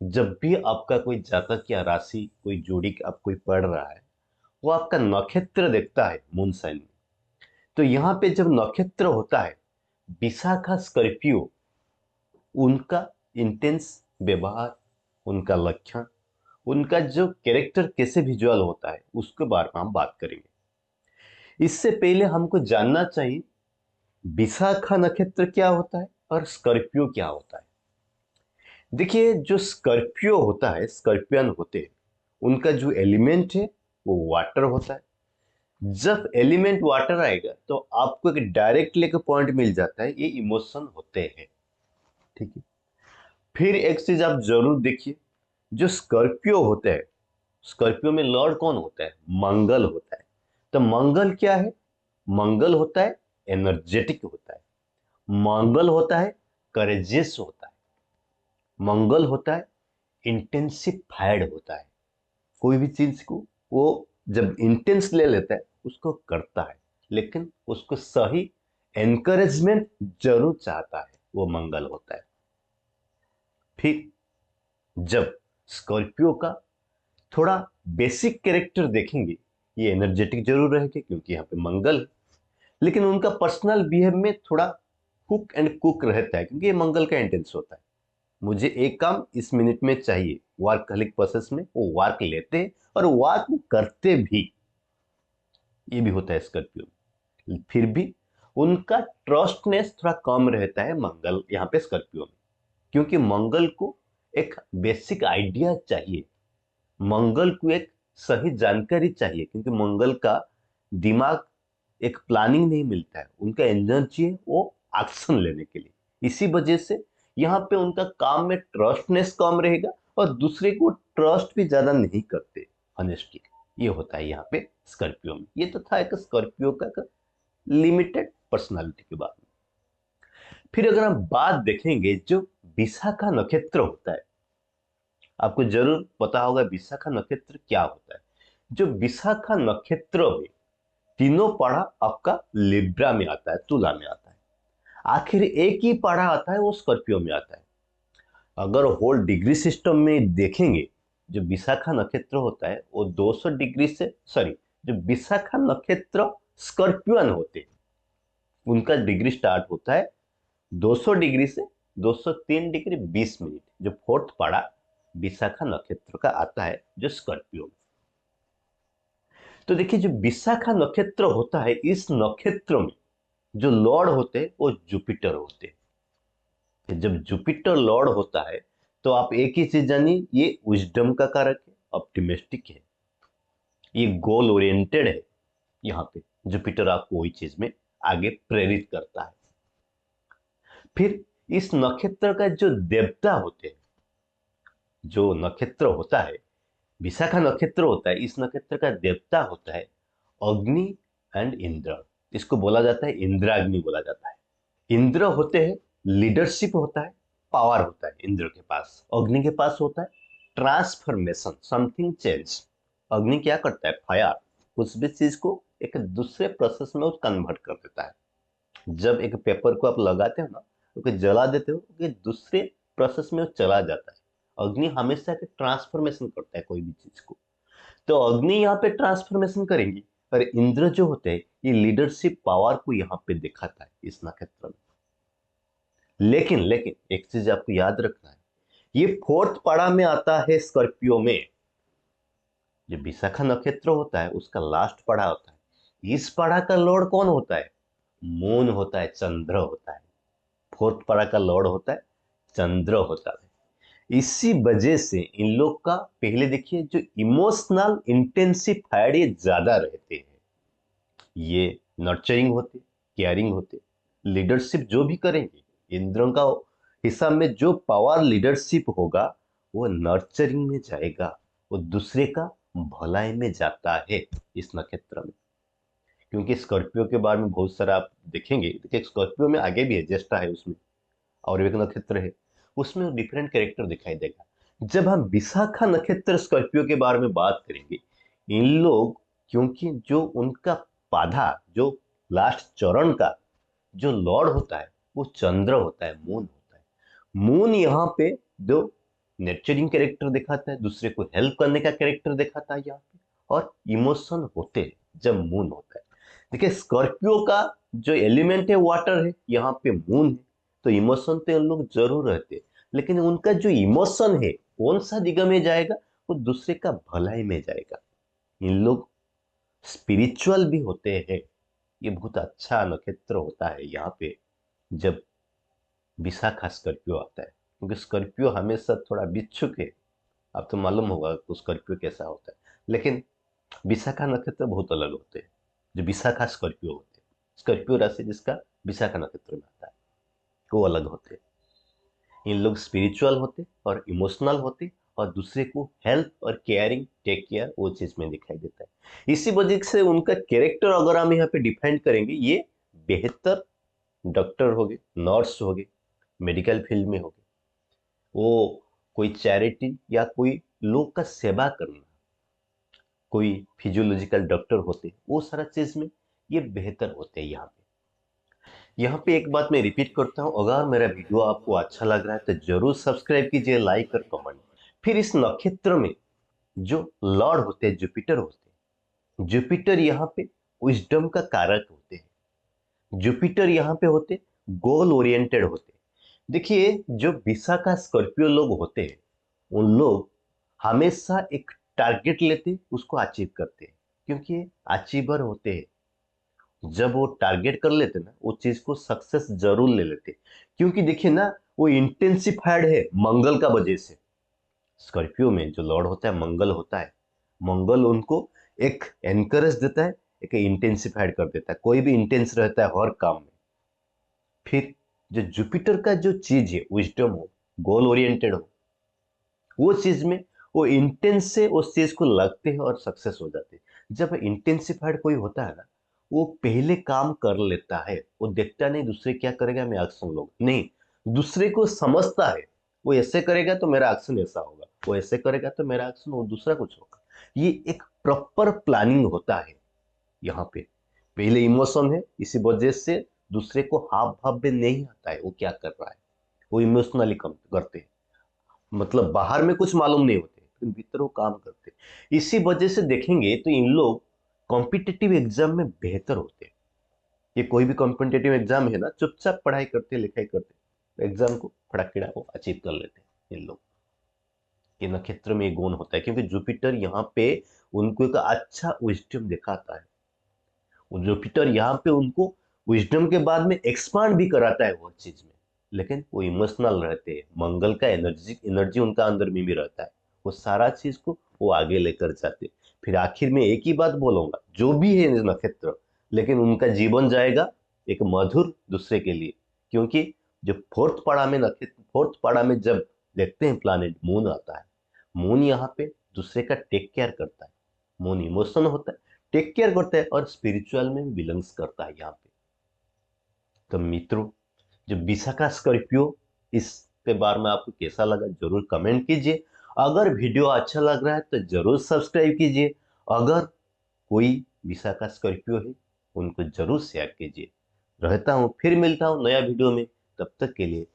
जब भी आपका कोई जातक या राशि कोई जोड़ी आप कोई पढ़ रहा है, वो आपका नक्षत्र देखता है मून साइन में। तो यहाँ पे जब नक्षत्र होता है विशाखा स्कॉर्पियो, उनका इंटेंस व्यवहार, उनका लक्षण, उनका जो कैरेक्टर कैसे विजुअल होता है उसके बारे में हम बात करेंगे। इससे पहले हमको जानना चाहिए विशाखा नक्षत्र क्या होता है और स्कॉर्पियो क्या होता है। देखिए, जो स्कॉर्पियो होता है, स्कॉर्पियन होते हैं, उनका जो एलिमेंट है वो वाटर होता है। जब एलिमेंट वाटर आएगा तो आपको एक डायरेक्ट लेके पॉइंट मिल जाता है, ये इमोशन होते हैं। ठीक है। फिर एक चीज आप जरूर देखिए, जो स्कॉर्पियो होते हैं, स्कॉर्पियो में लॉर्ड कौन होता है? मंगल होता है। तो मंगल क्या है? मंगल होता है एनर्जेटिक होता है, मंगल होता है करेजियस होता है, मंगल होता है इंटेंसिफाइड होता है। कोई भी चीज को वो जब इंटेंस ले लेता है उसको करता है, लेकिन उसको सही एनकरेजमेंट जरूर चाहता है, वो मंगल होता है। फिर जब स्कॉर्पियो का थोड़ा बेसिक कैरेक्टर देखेंगे, ये एनर्जेटिक जरूर रहेंगे क्योंकि यहाँ पे मंगल है, लेकिन उनका पर्सनल बिहेव में थोड़ा कुक एंड कुक रहता है क्योंकि ये मंगल का इंटेंस होता है। मुझे एक काम इस मिनट में चाहिए, वर्कहॉलिक प्रोसेस में वो वर्क लेते हैं और वर्क करते भी, ये भी होता है स्कॉर्पियो में। फिर भी उनका ट्रस्टनेस थोड़ा कम रहता है मंगल यहाँ पे स्कॉर्पियो में, क्योंकि मंगल को एक बेसिक आइडिया चाहिए, मंगल को एक सही जानकारी चाहिए, क्योंकि मंगल का दिमाग एक प्लानिंग नहीं मिलता है, उनका एनर्जी है वो एक्शन लेने के लिए। इसी वजह से यहाँ पे उनका काम में ट्रस्टनेस कम रहेगा और दूसरे को ट्रस्ट भी ज्यादा नहीं करते, ऑनेस्टली। ये होता है यहाँ पे स्कॉर्पियो में। ये तो था एक स्कॉर्पियो का लिमिटेड पर्सनालिटी के बारे में। फिर अगर हम बात देखेंगे जो विशाखा नक्षत्र होता है, आपको जरूर पता होगा विशाखा नक्षत्र क्या होता है। जो विशाखा नक्षत्र में तीनों पढ़ा आपका लिब्रा में आता है, तुला में आता है, आखिर एक ही पढ़ा आता है वो स्कॉर्पियो में आता है। अगर होल डिग्री सिस्टम में देखेंगे, जो विशाखा नक्षत्र होता है वो 200 डिग्री से, सॉरी, जो विशाखा नक्षत्र स्कॉर्पियन होते हैं उनका डिग्री स्टार्ट होता है 200 डिग्री से 203 डिग्री 20 मिनट, जो फोर्थ पढ़ा विशाखा नक्षत्र का आता है जो स्कॉर्पियो में। तो देखिए, जो विशाखा नक्षत्र होता है, इस नक्षत्र में जो लॉर्ड होते हैं वो जुपिटर होते हैं। जब जुपिटर लॉर्ड होता है तो आप एक ही चीज जानिए, ये विजडम का कारक है, ऑप्टिमिस्टिक है, ये गोल ओरिएंटेड है। यहाँ पे जुपिटर आपको वही चीज में आगे प्रेरित करता है। फिर इस नक्षत्र का जो देवता होते हैं, जो नक्षत्र होता है विशाखा नक्षत्र होता है, इस नक्षत्र का देवता होता है अग्नि एंड इंद्र। इसको बोला जाता है इंद्राग्नि बोला जाता है। इंद्र होते हैं लीडरशिप होता है, पावर होता है इंद्र के पास। अग्नि के पास होता है ट्रांसफॉर्मेशन, समथिंग चेंज। अग्नि क्या करता है? फायर, कुछ भी चीज को एक दूसरे प्रोसेस में कन्वर्ट कर देता है। जब एक पेपर को आप लगाते हो ना, तो जला देते हो कि दूसरे प्रोसेस में वो चला जाता है। अग्नि हमेशा के ट्रांसफॉर्मेशन करता है कोई भी चीज को। तो अग्नि यहाँ पे ट्रांसफॉर्मेशन करेंगी, और इंद्र जो होते हैं ये लीडरशिप पावर को यहाँ पे दिखाता है इस नक्षत्र में। लेकिन लेकिन एक चीज आपको याद रखना है, ये फोर्थ पाड़ा में आता है स्कॉर्पियो में। जो विशाखा नक्षत्र होता है उसका लास्ट पाड़ा होता है। इस पाड़ा का लॉर्ड कौन होता है? मून होता है, चंद्र होता है। फोर्थ पाड़ा का लॉर्ड होता है चंद्र होता है। इसी वजह से इन लोग का पहले देखिए, जो इमोशनल इंटेंसिफाइड ये ज्यादा रहते हैं, ये नर्चरिंग होते, केयरिंग होते, लीडरशिप जो भी करेंगे इंद्रों का हिसाब में जो पावर लीडरशिप होगा वो नर्चरिंग में जाएगा, वो दूसरे का भलाई में जाता है इस नक्षत्र में। क्योंकि स्कॉर्पियो के बारे में बहुत सारा आप देखेंगे, देखिए स्कॉर्पियो में आगे भी है, ज्येष्ठा है उसमें और एक नक्षत्र है, उसमें डिफरेंट कैरेक्टर दिखाई देगा। जब हम विशाखा नक्षत्र स्कॉर्पियो के बारे में बात करेंगे, इन लोग, क्योंकि जो उनका पाधा, जो लास्ट चरण का जो लॉर्ड होता है वो चंद्र होता है, मून होता है। मून यहाँ पे जो नेचरिंग कैरेक्टर दिखाता है, दूसरे को हेल्प करने का कैरेक्टर दिखाता है यहाँ पे, और इमोशन होते हैं जब मून होता है। देखिए स्कॉर्पियो का जो एलिमेंट है वाटर है, यहाँ पे मून है, तो इमोशन तो उन लोग जरूर रहते हैं, लेकिन उनका जो इमोशन है कौन सा दिशा में जाएगा, वो दूसरे का भलाई में जाएगा। इन लोग स्पिरिचुअल भी होते हैं। ये बहुत अच्छा नक्षत्र होता है यहाँ पे जब विशाखा स्कॉर्पियो आता है, क्योंकि स्कॉर्पियो हमेशा थोड़ा बिच्छुक है। अब तो मालूम होगा कि स्कॉर्पियो कैसा होता है, लेकिन विशाखा नक्षत्र बहुत अलग होते हैं। जो विशाखा स्कॉर्पियो होते हैं, स्कॉर्पियो राशि जिसका विशाखा नक्षत्र में आता है, वो अलग होते हैं। इन लोग स्पिरिचुअल होते और इमोशनल होते, और दूसरे को हेल्प और केयरिंग, टेक केयर, वो चीज में दिखाई देता है। इसी वजह से उनका कैरेक्टर अगर हम यहाँ पे डिफाइन करेंगे, ये बेहतर डॉक्टर हो गए, नर्स हो गए, मेडिकल फील्ड में हो गए, वो कोई चैरिटी या कोई लोग का सेवा करना, कोई फिजियोलॉजिकल डॉक्टर होते, वो सारा चीज में ये बेहतर होते हैं। यहाँ पे एक बात मैं रिपीट करता हूँ, अगर मेरा वीडियो आपको अच्छा लग रहा है तो जरूर सब्सक्राइब कीजिए, लाइक और कमेंट। फिर इस नक्षत्र में जो लॉर्ड होते हैं, जुपिटर होते हैं, जुपिटर यहाँ पे विजडम का कारक होते हैं। जुपिटर यहाँ पे होते गोल ओरिएंटेड होते। देखिए जो विशाखा स्कॉर्पियो लोग होते हैं, उन लोग हमेशा एक टारगेट लेते, उसको अचीव करते हैं, क्योंकि ये अचीवर होते हैं। जब वो टारगेट कर लेते ना, वो चीज को सक्सेस जरूर ले लेते, क्योंकि देखिए ना, वो इंटेंसिफाइड है मंगल का वजह से। स्कॉर्पियो में जो लॉर्ड होता है मंगल होता है, मंगल उनको एक एनकरेज देता है, एक इंटेंसिफाइड कर देता है, कोई भी इंटेंस रहता है हर काम में। फिर जो जुपिटर का जो चीज है, विजडम हो, गोल ओरिएंटेड हो, वो चीज में वो इंटेंस से उस चीज को लगते हैं और सक्सेस हो जाते हैं। जब इंटेंसिफाइड कोई होता है ना, वो पहले काम कर लेता है, वो देखता नहीं दूसरे क्या करेगा मैं एक्शन लूंगा, नहीं, दूसरे को समझता है। वो ऐसे करेगा तो मेरा एक्शन ऐसा होगा, वो ऐसे करेगा तो मेरा एक्शन वो दूसरा कुछ होगा। ये एक प्रॉपर प्लानिंग होता है यहाँ पे। पहले इमोशन है, इसी वजह से दूसरे को हाव भाव में नहीं आता है वो क्या कर रहा है, वो इमोशनली कम करते हैं। मतलब बाहर में कुछ मालूम नहीं होते, लेकिन भीतर वो काम करते। इसी वजह से देखेंगे तो इन लोग कॉम्पिटिटिव एग्जाम में बेहतर होते हैं। ये कोई भी कॉम्पिटिटिव एग्जाम है ना, चुपचाप पढ़ाई करते, लिखाई करते, एग्जाम को फटाकड़ा वो अचीव कर लेते हैं इन लोग। ये नक्षत्र में ये गुण होता है, क्योंकि जुपिटर यहाँ पे उनको एक अच्छा विजडम दिखाता है। जुपिटर यहाँ पे उनको विजडम के बाद में एक्सपांड भी कराता है वो चीज में, लेकिन वो इमोशनल रहते हैं, मंगल का एनर्जी एनर्जी उनका अंदर में भी रहता है, वो सारा चीज को वो आगे लेकर जाते हैं। फिर आखिर में एक ही बात बोलूंगा, जो भी है नक्षत्र, लेकिन उनका जीवन जाएगा एक मधुर दूसरे के लिए, क्योंकि जो फोर्थ पाड़ा में नक्षत्र, फोर्थ पाड़ा में जब देखते हैं प्लानिट मून आता है, मून यहाँ पे दूसरे का टेक केयर करता है, मून इमोशन होता है, टेक केयर करता है, और स्पिरिचुअल में बिलोंग्स करता है यहाँ पे। तो मित्रों, जो विशाखा स्कॉर्पियो, इस के बारे में आपको कैसा लगा जरूर कमेंट कीजिए। अगर वीडियो अच्छा लग रहा है तो जरूर सब्सक्राइब कीजिए। अगर कोई विशाखा स्कॉर्पियो है, उनको जरूर शेयर कीजिए। रहता हूँ, फिर मिलता हूँ नया वीडियो में, तब तक के लिए